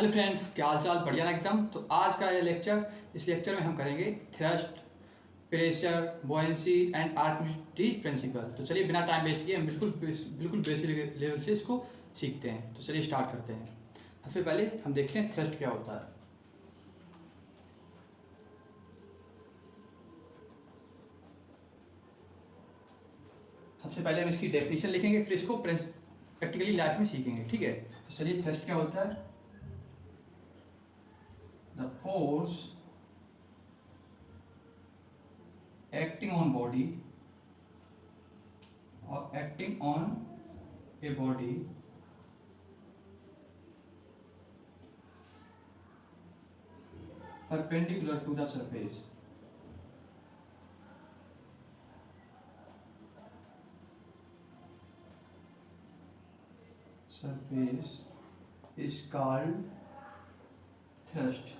Hello friends, क्या हाल चाल? बढ़िया ना एकदम। तो आज का ये इस लेक्चर में हम करेंगे thrust, pressure, buoyancy and Archimedes principle. तो चलिए बिना टाइम वेस्ट किए हम बिल्कुल बेसिक लेवल से इसको सीखते हैं। तो चलिए स्टार्ट करते हैं। सबसे पहले हम देखते हैं थ्रस्ट क्या होता है। सबसे पहले हम इसकी डेफिनेशन लिखेंगे, फिर इसको प्रैक्टिकली लाइफ में सीखेंगे। ठीक है, तो चलिए थ्रस्ट क्या होता है। The force acting on body or acting on a body perpendicular to the surface is called thrust।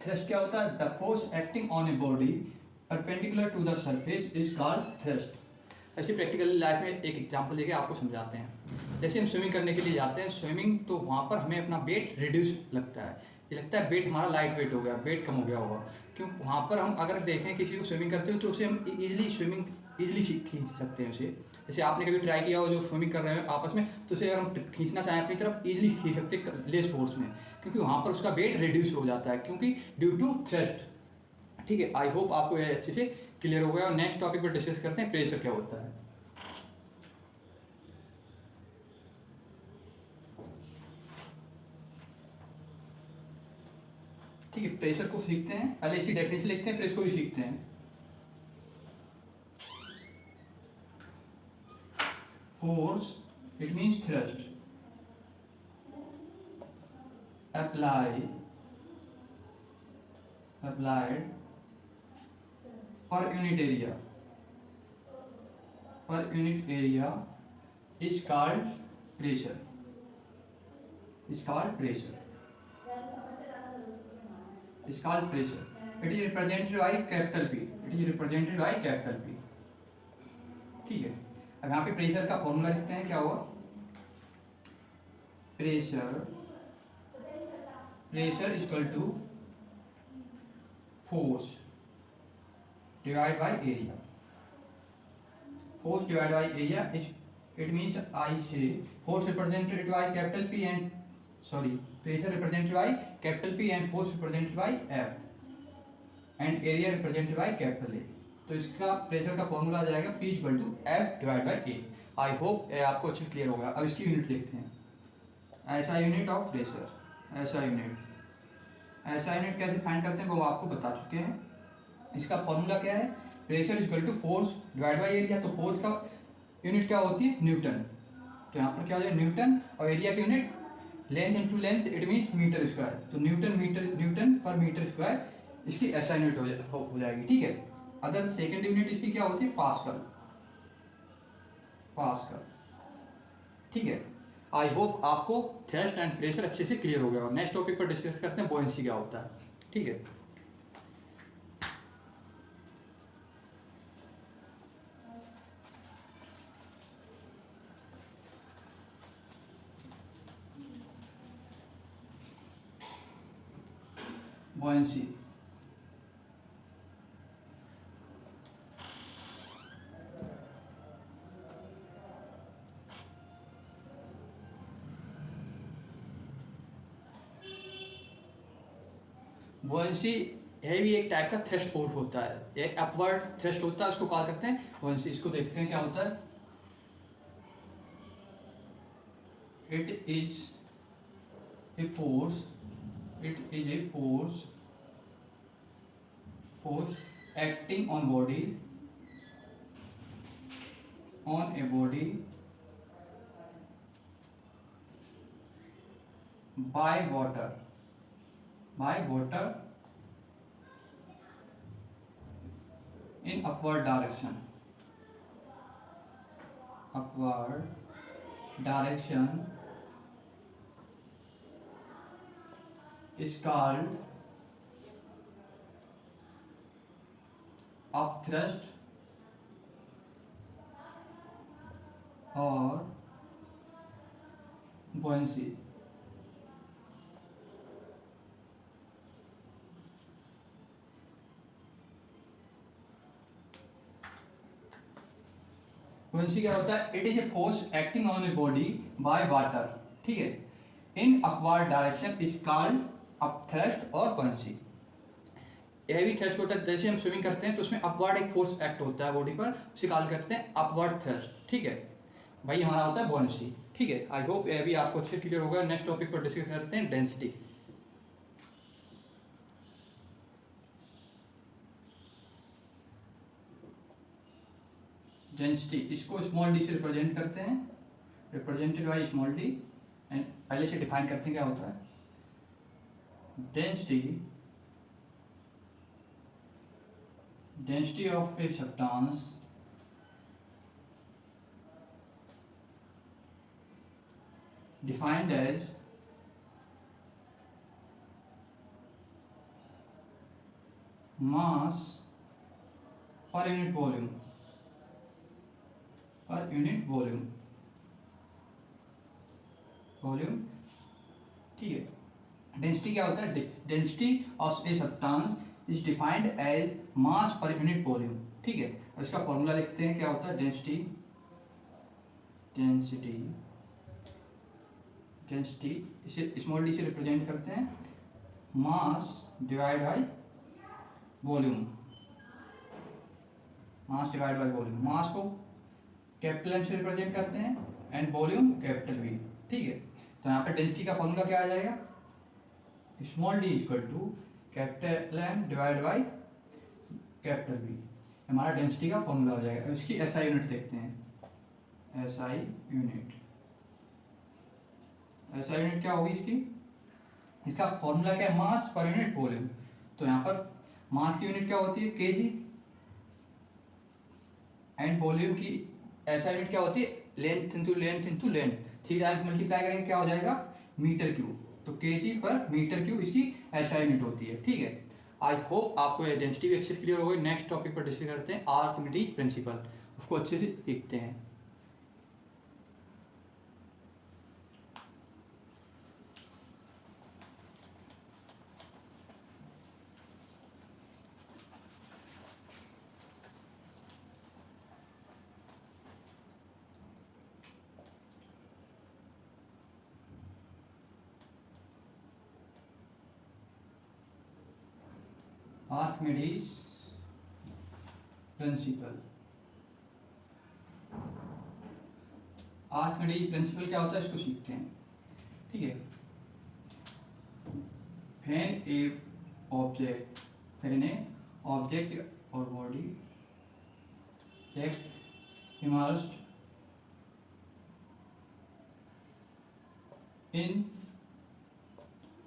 Thrust क्या होता है? The force acting on a body perpendicular to the surface is called thrust. ऐसे practical life में एक example देके आपको समझाते हैं। जैसे हम स्विमिंग करने के लिए जाते हैं, स्विमिंग तो वहाँ पर हमें अपना वेट रिड्यूस लगता है। ये लगता है वेट हमारा लाइट वेट हो गया, वेट कम हो गया होगा। क्यों? वहाँ पर हम अगर देखें किसी को स्विमिंग करते हो तो उसे हम इजीली खींच सकते हैं उसे। जैसे आपने कभी ट्राई किया हो, जो स्विमिंग कर रहे हो आपस में, तो उसे अगर हम खींचना चाहें अपनी तरफ, इजीली खींच सकते हैं लेस फोर्स में, क्योंकि वहाँ पर उसका वेट रिड्यूस हो जाता है, क्योंकि ड्यू टू थ्रस्ट। ठीक है, आई होप आपको ये अच्छे से क्लियर हो गया। और नेक्स्ट टॉपिक पर डिस्कस करते हैं, प्रेशर क्या होता है। ठीक है, प्रेशर को सीखते हैं। पहले इसकी डेफिनेशन लिखते हैं, फिर इसको भी सीखते हैं। Force it means thrust applied per unit area is called pressure। It is represented by capital P। ठीक है, अब यहाँ पे प्रेशर का फॉर्मूला लिखते हैं। क्या हुआ? Pressure equal to force divide by area. Force divide by area it means I say force represented by capital P and pressure represented by capital P and force represented by F and area represented by capital A. तो इसका pressure का formula आ जाएगा P equal to F divide by A. I hope आपको अच्छे clear होगा। अब इसकी यूनिट देखते हैं। ऐसा यूनिट ऑफ प्रेशर, ऐसा यूनिट कैसे फाइंड करते हैं वो आपको बता चुके हैं। इसका फॉर्मूला क्या है? Pressure equal to force divide by area. तो फोर्स का यूनिट क्या होती है? न्यूटन। तो यहाँ पर क्या हो जाएगा? न्यूटन। और एरिया की unit length into length, it means metre square. तो न्यूटन पर मीटर स्क्वायर इसकी ऐसा यूनिट हो जाएगी। ठीक है, अदर सेकेंड यूनिट इसकी क्या होती है? पास्कल। ठीक है, आई होप आपको थ्रस्ट एंड प्रेशर अच्छे से क्लियर हो गया। और नेक्स्ट टॉपिक पर डिस्कस करते हैं, बुओयेंसी क्या होता है। ठीक है, बुओयेंसी बुओयेंसी है भी एक टाइप का थ्रस्ट फोर्स होता है। एक अपवर्ड थ्रस्ट होता है, उसको कॉल करते हैं बुओयेंसी। इसको देखते हैं क्या होता है। It is a force acting on a body by water in upward direction is called upthrust or buoyancy। buoyancy क्या होता है? It is a force acting on a body by water, ठीक है, in upward direction is called up thrust और buoyancy। यह भी thrust होता है, जैसे हम स्विमिंग करते हैं तो उसमें अपवर्ड एक फोर्स एक्ट होता है बॉडी पर, उसे कॉल करते हैं अपवर्ड थ्रस्ट, ठीक है। भाई हमारा होता है buoyancy, ठीक है। आई होप यह भी आपको अच्छे क्लियर होगा। नेक्स्ट टॉपिक पर डिस्कस करते हैं डेंसिटी। डेंसिटी इसको स्मॉल डी से रिप्रेजेंट करते हैं, represented by small D. And पहले से डिफाइन करते हैं क्या होता है। Density of a substance defined as mass per unit volume, ठीक है। डेंसिटी क्या होता है? Density of a substance is defined as mass per unit volume, ठीक है। और इसका फॉर्मूला लिखते हैं, क्या होता है? डेंसिटी इसे स्मॉल डी से रिप्रेजेंट करते हैं, मास डिवाइड बाय वॉल्यूम, मास को कैपिटल एम से रिप्रेजेंट करते हैं एंड वॉल्यूम कैपिटल वी, ठीक है। तो यहाँ पे डेंसिटी का फॉर्मूला क्या आ जाएगा? Small d equal to capital M divide by capital V, हमारा डेंसिटी का फॉर्मूला हो जाएगा। अब इसकी एसआई यूनिट देखते हैं। एसआई यूनिट क्या होगी इसकी? इसका फॉर्मूला क्या है? मास पर यूनिट वॉल्यूम। तो यहाँ पर मास की यूनिट क्या होती है? केजी, एंड वॉल्यूम की एसआई यूनिट क्या होती है? Length into length, three times multiply करेंगे क्या हो जाएगा? Metre cube. तो केजी पर मीटर क्यूब इसकी एसआई यूनिट होती है, ठीक है। आई होप आपको ये डेंसिटी भी अच्छे से क्लियर हो गई। नेक्स्ट टॉपिक पर डिस्कस करते हैं आर्किमिडीज प्रिंसिपल, उसको अच्छे से लिखते हैं। Archimedes principal. आर्किमिडीज प्रिंसिपल क्या होता है इसको सीखते हैं, ठीक है। व्हेन ए ऑब्जेक्ट और body immersed in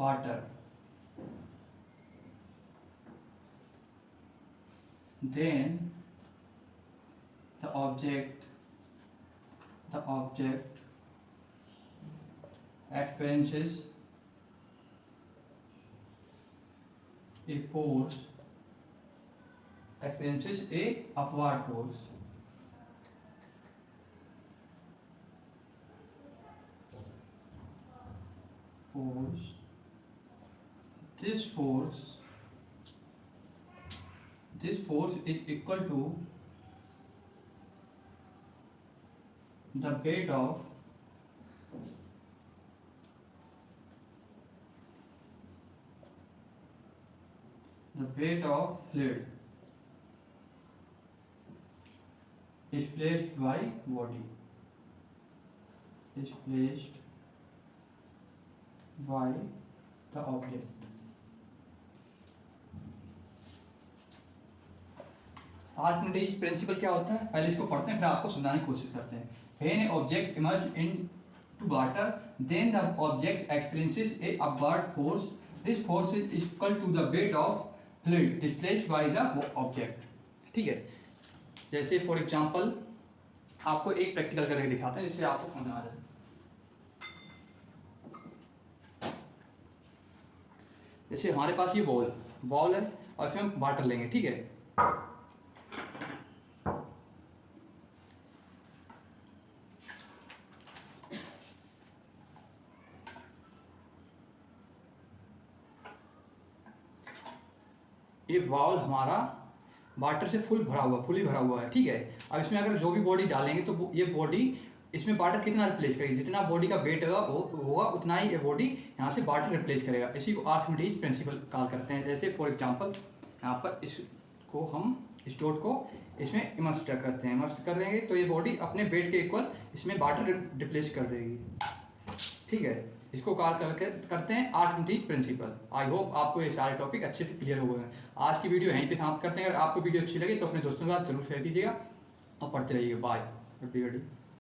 water, then the object experiences a upward force, this force is equal to the weight of fluid displaced by body, displaced by the object। Archimedes principal क्या होता है? पहले इसको पढ़ते हैं, फिर आपको समझाने की कोशिश करते हैं। When a object immerse into water, then the object experiences a upward force, this force is equal to the weight of fluid displaced by the object, ठीक है। जैसे फॉर एग्जांपल आपको एक प्रैक्टिकल करके दिखाते हैं जिससे आपको समझ आ जाए। जैसे हमारे पास ये बॉल है और इसमें हम वाटर लेंगे, ठीक है। ये बाउल हमारा वाटर से फुली भरा हुआ है, ठीक है। अब इसमें अगर जो भी बॉडी डालेंगे तो ये बॉडी इसमें वाटर कितना रिप्लेस करेगी, जितना बॉडी का वेट होगा उतना ही ये बॉडी यहाँ से वाटर रिप्लेस करेगा। इसी को आर्किमिडीज प्रिंसिपल कॉल करते हैं। जैसे फॉर एग्जांपल यहाँ पर इसको हम इस डॉट को इसमें इमर्स करते हैं, इमर्स कर देंगे तो ये बॉडी अपने वेट के इक्वल इसमें वाटर रिप्लेस कर देगी, ठीक है। इसको कॉल करते हैं आर्किमिडीज प्रिंसिपल। आई होप आपको ये सारे टॉपिक अच्छे से क्लियर हो गए हैं। आज की वीडियो यहीं पे समाप्त करते हैं। अगर आपको वीडियो अच्छी लगे तो अपने दोस्तों के साथ जरूर शेयर कीजिएगा और पढ़ते रहिएगा। Bye everybody.